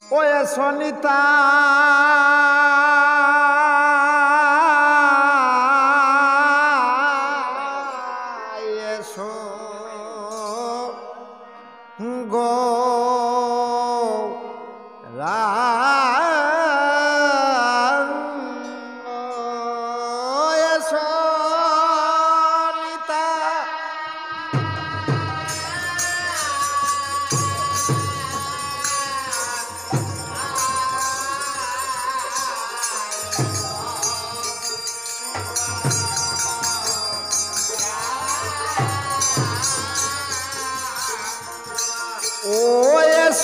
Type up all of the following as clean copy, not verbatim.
way Sonita এসো গো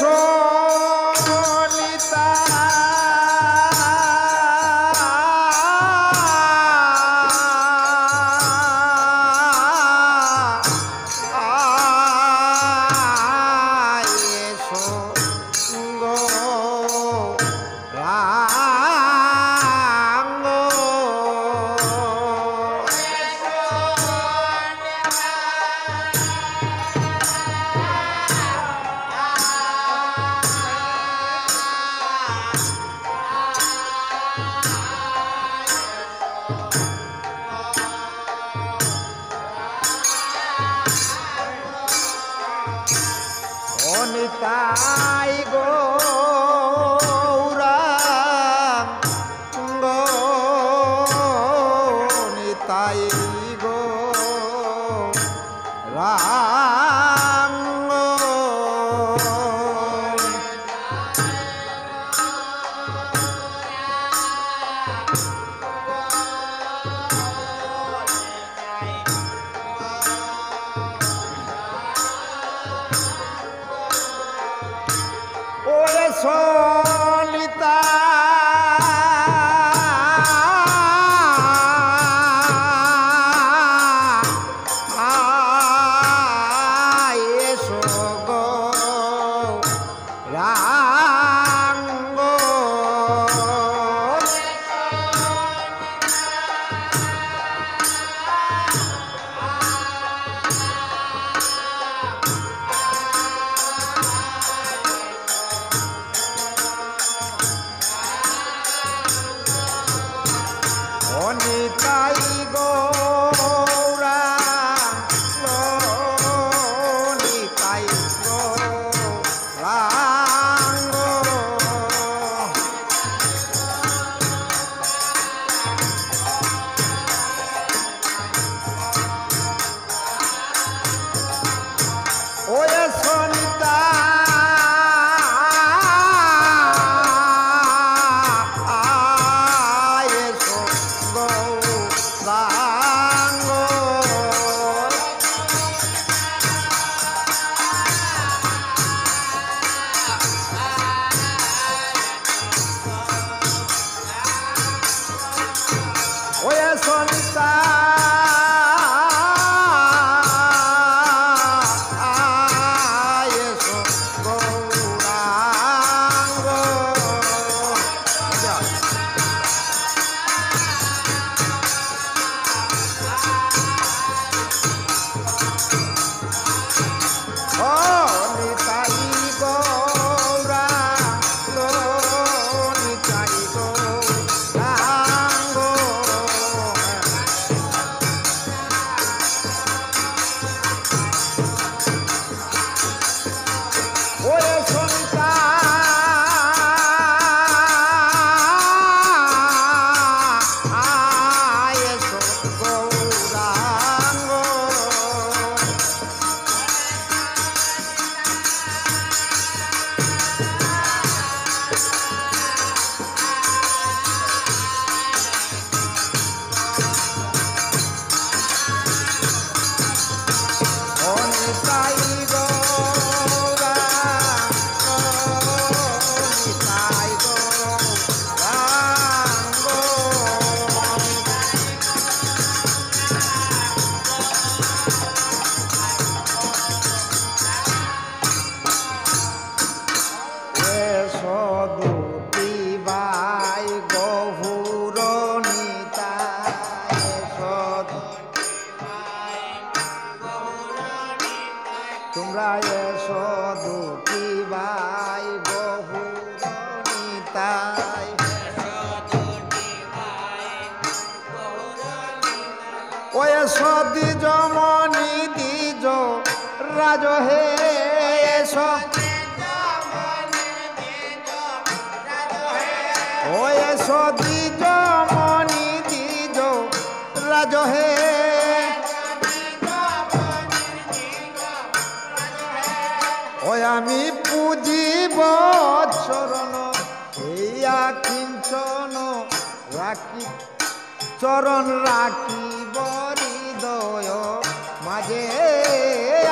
সনিতা নিতাই গৌরাঙ্গ নিতাই গৌরাঙ্গ সনিতা এসো গো রাঙ্গ নিতাই গৌরাঙ্গ নিতাই গৌরাঙ্গ ওরে সনিতা ওরে সনিতা এসো গৌরাঙ্গ ও নিতাই গৌরাঙ্গ নিতাই গৌরাঙ্গ ওরে সনিতা এসো গৌরাঙ্গ নিতাই দুটি বাই গহুর নিতাই তোমরা এসো দুটি ভাই বহু নিতাই ওই সদিজ মনি দ্বিজ রাজ হে ওই সদিজ মনি দ্বিজ রাজ হে ওই আমি পুজিব চরণ এইয়া কিঞ্চন রাখি চরণ রাখিব হৃদয় মাঝে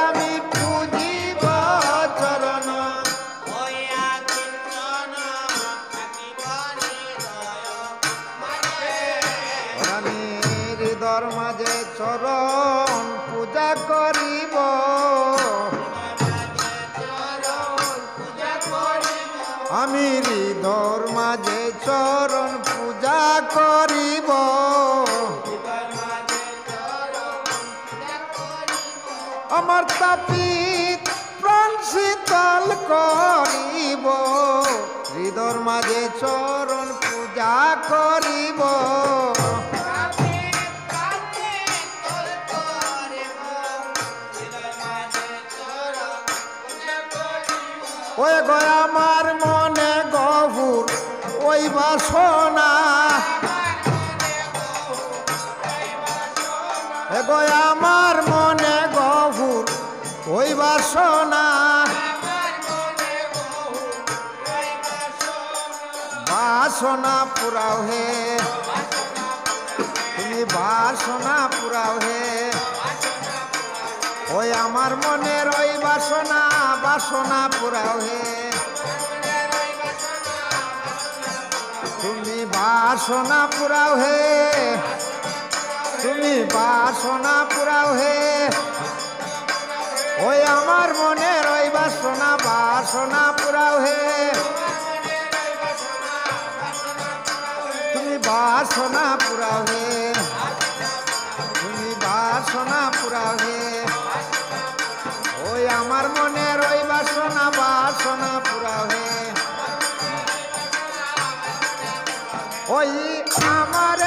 আমি পুজিব চরণ আমি হৃদয় মাঝে চরণ পূজা করিব আমি হৃদয় মাঝে চরণ পূজা করিব আমার তাপিত প্রাণ শীতল করিব হৃদয় মাঝে চরণ পূজা করিব ওই গো আমার মনে গভুর ওই বাসনা গো আমার মনে গভুর ওই বাসনা বাসনা পুরাও হে তুমি বাসনা পুরাও হে ওই আমার মনের ওই বাসনা বাসনা পুরাও হে তুমি বাসনা পুরাও হে তুমি বাসনা পুরাও হে ওই আমার মনের ওই বাসনা বাসনা পুরাও হে তুমি বাসনা পুরাও হে তুমি বাসনা পুরাও হে ওই আমার মনের ওই বাসনা বাসনা পুরাও হে ওই আমার